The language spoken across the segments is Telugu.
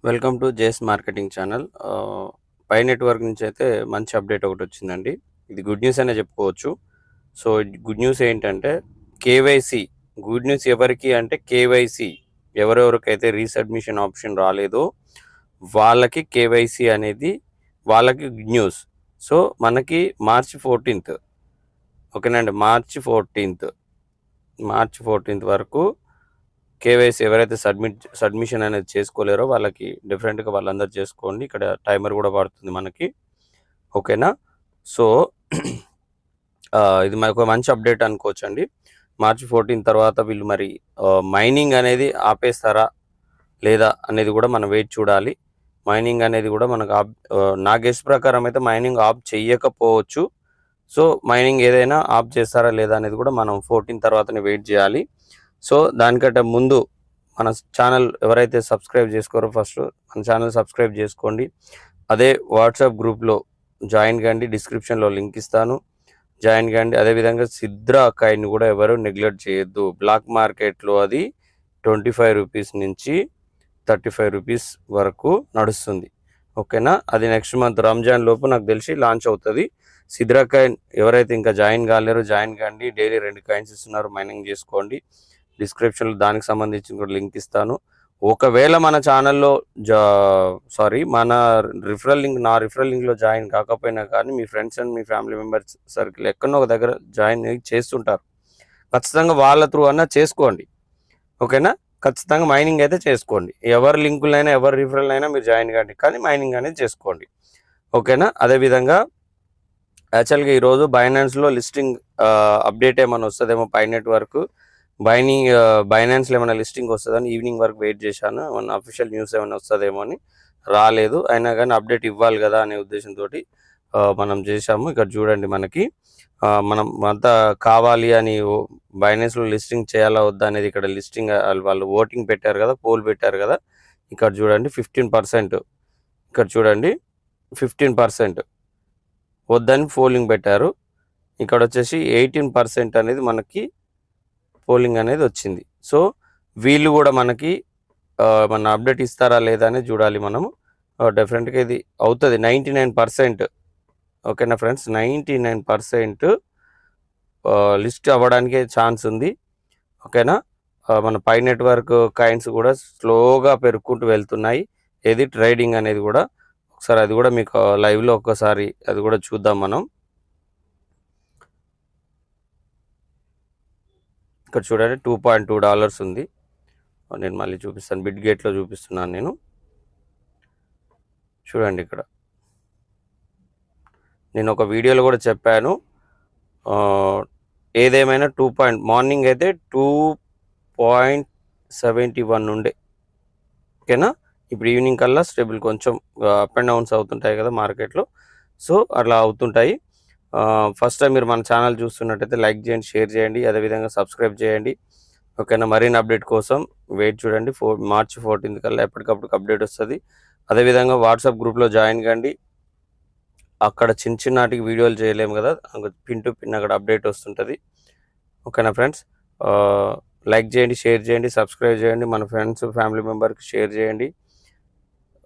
Welcome to JS marketing channel. Pi network నుంచి అయితే మంచి అప్డేట్ ఒకటి వచ్చిందండి. ఇది గుడ్ న్యూస్ అనే చెప్పుకోవచ్చు. సో గుడ్ న్యూస్ ఏంటంటే కేవైసీ గుడ్ న్యూస్ ఎవరికి అంటే కేవైసీ ఎవరెవరికైతే రీసబ్మిషన్ ఆప్షన్ రాలేదో వాళ్ళకి కేవైసీ అనేది వాళ్ళకి గుడ్ న్యూస్. సో మనకి మార్చి 14th ఓకేనండి, మార్చి 14th వరకు కేవైసీ ఎవరైతే సబ్మిషన్ అనేది చేసుకోలేరో వాళ్ళకి డిఫరెంట్గా వాళ్ళందరూ చేసుకోండి. ఇక్కడ టైమర్ కూడా పడుతుంది మనకి, ఓకేనా. సో ఇది మనకు మంచి అప్డేట్ అనుకోవచ్చు అండి. మార్చి 14 తర్వాత వీళ్ళు మరి మైనింగ్ అనేది ఆపేస్తారా లేదా అనేది కూడా మనం వెయిట్ చూడాలి. మైనింగ్ అనేది కూడా మనకు నా గెస్ట్ ప్రకారం అయితే మైనింగ్ ఆఫ్ చెయ్యకపోవచ్చు. సో మైనింగ్ ఏదైనా ఆఫ్ చేస్తారా లేదా అనేది కూడా మనం 14 తర్వాతనే వెయిట్ చేయాలి. సో దానికంటే ముందు మన ఛానల్ ఎవరైతే సబ్స్క్రైబ్ చేసుకోరో ఫస్ట్ మన ఛానల్ సబ్స్క్రైబ్ చేసుకోండి. అదే వాట్సాప్ గ్రూప్లో జాయిన్ కండి, డిస్క్రిప్షన్లో లింక్ ఇస్తాను, జాయిన్ కండి. అదేవిధంగా సిద్రా కాయిన్ కూడా ఎవరు నెగ్లెక్ట్ చేయొద్దు. బ్లాక్ మార్కెట్లో అది 25 రూపీస్ నుంచి 35 రూపీస్ వరకు నడుస్తుంది, ఓకేనా. అది నెక్స్ట్ మంత్ రంజాన్ లోపు నాకు తెలిసి లాంచ్ అవుతుంది. సిద్రా కాయిన్ ఎవరైతే ఇంకా జాయిన్ కాలేరో జాయిన్ కండి. డైలీ 2 కాయిన్స్ ఇస్తున్నారు, మైనింగ్ చేసుకోండి. డిస్క్రిప్షన్లో దానికి సంబంధించి కూడా లింక్ ఇస్తాను. ఒకవేళ మన ఛానల్లో మన నా రిఫరల్ లింక్లో జాయిన్ కాకపోయినా కానీ మీ ఫ్రెండ్స్ అండ్ మీ ఫ్యామిలీ మెంబర్స్ సర్కిల్ ఎక్కడో ఒక దగ్గర జాయిన్ చేస్తుంటారు, ఖచ్చితంగా వాళ్ళ త్రూ అన్నా చేసుకోండి, ఓకేనా. ఖచ్చితంగా మైనింగ్ అయితే చేసుకోండి. ఎవరి లింకులైనా ఎవరి రిఫరల్ అయినా మీరు జాయిన్ కండి, కానీ మైనింగ్ అనేది చేసుకోండి, ఓకేనా. అదేవిధంగా యాక్చువల్గా ఈరోజు బైనాన్స్లో లిస్టింగ్ అప్డేట్ ఏమైనా వస్తుందేమో పై నెట్వర్క్ బైనాన్స్లో ఏమైనా లిస్టింగ్ వస్తుందని ఈవినింగ్ వరకు వెయిట్ చేశాను. ఏమన్నా అఫీషియల్ న్యూస్ ఏమైనా వస్తుందేమో అని, రాలేదు. అయినా కానీ అప్డేట్ ఇవ్వాలి కదా అనే ఉద్దేశంతో మనం చేశాము. ఇక్కడ చూడండి, మనకి మనం అంతా కావాలి అని బైనాన్స్లో లిస్టింగ్ చేయాలా వద్దా అనేది ఇక్కడ లిస్టింగ్ వాళ్ళు ఓటింగ్ పెట్టారు కదా, పోల్ పెట్టారు కదా. ఇక్కడ చూడండి 15%, ఇక్కడ చూడండి 15% వద్దని పోలింగ్ పెట్టారు. ఇక్కడ వచ్చేసి 18% అనేది మనకి పోలింగ్ అనేది వచ్చింది. సో వీళ్ళు కూడా మనకి మన అప్డేట్ ఇస్తారా లేదా అనేది చూడాలి మనము. డెఫినెట్గా ఇది అవుతుంది 99%, ఓకేనా ఫ్రెండ్స్. 99% లిస్ట్ అవ్వడానికే ఛాన్స్ ఉంది, ఓకేనా. మన పై నెట్వర్క్ కాయిన్స్ కూడా స్లోగా పెరుగుకుంటూ వెళ్తున్నాయి. ఏది ట్రేడింగ్ అనేది కూడా ఒకసారి అది కూడా మీకు లైవ్లో ఒక్కసారి అది కూడా చూద్దాం మనం. ఇక్కడ చూడండి $2.2 ఉంది. నేను మళ్ళీ చూపిస్తాను, బిట్ గేట్లో చూపిస్తున్నాను నేను. చూడండి, ఇక్కడ నేను ఒక వీడియోలో కూడా చెప్పాను, ఏదేమైనా మార్నింగ్ అయితే 2.71 ఉండే, ఓకేనా. ఇప్పుడు ఈవినింగ్ కల్లా స్టేబుల్, కొంచెం అప్ అండ్ డౌన్స్ అవుతుంటాయి కదా మార్కెట్లో, సో అట్లా అవుతుంటాయి. ఫస్ట్ టైం మీరు మన ఛానల్ చూస్తున్నట్టయితే లైక్ చేయండి, షేర్ చేయండి, అదేవిధంగా సబ్స్క్రైబ్ చేయండి, ఓకేనా. మరిన్ని అప్డేట్ కోసం వెయిట్ చూడండి. మార్చి 14 కల్లా ఎప్పటికప్పుడు అప్డేట్ వస్తుంది. అదేవిధంగా వాట్సాప్ గ్రూప్లో జాయిన్ కండి. అక్కడ చిన్నటికి వీడియోలు చేయలేము కదా, పిన్ టు పిన్ అక్కడ అప్డేట్ వస్తుంటుంది, ఓకేనా ఫ్రెండ్స్. లైక్ చేయండి, షేర్ చేయండి, సబ్స్క్రైబ్ చేయండి, మన ఫ్రెండ్స్ ఫ్యామిలీ మెంబర్కి షేర్ చేయండి.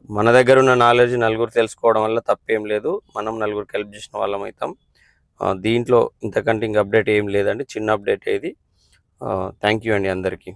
మన దగ్గర ఉన్న నాలెడ్జ్ నలుగురు తెలుసుకోవడం వల్ల తప్పేం లేదు, మనం నలుగురికి హెల్ప్ చేసిన వాళ్ళం అవుతాం. దీంట్లో ఇంతకంటే ఇంక అప్డేట్ ఏం లేదండి, చిన్న అప్డేట్ ఇది. థ్యాంక్ యూ అండి అందరికీ.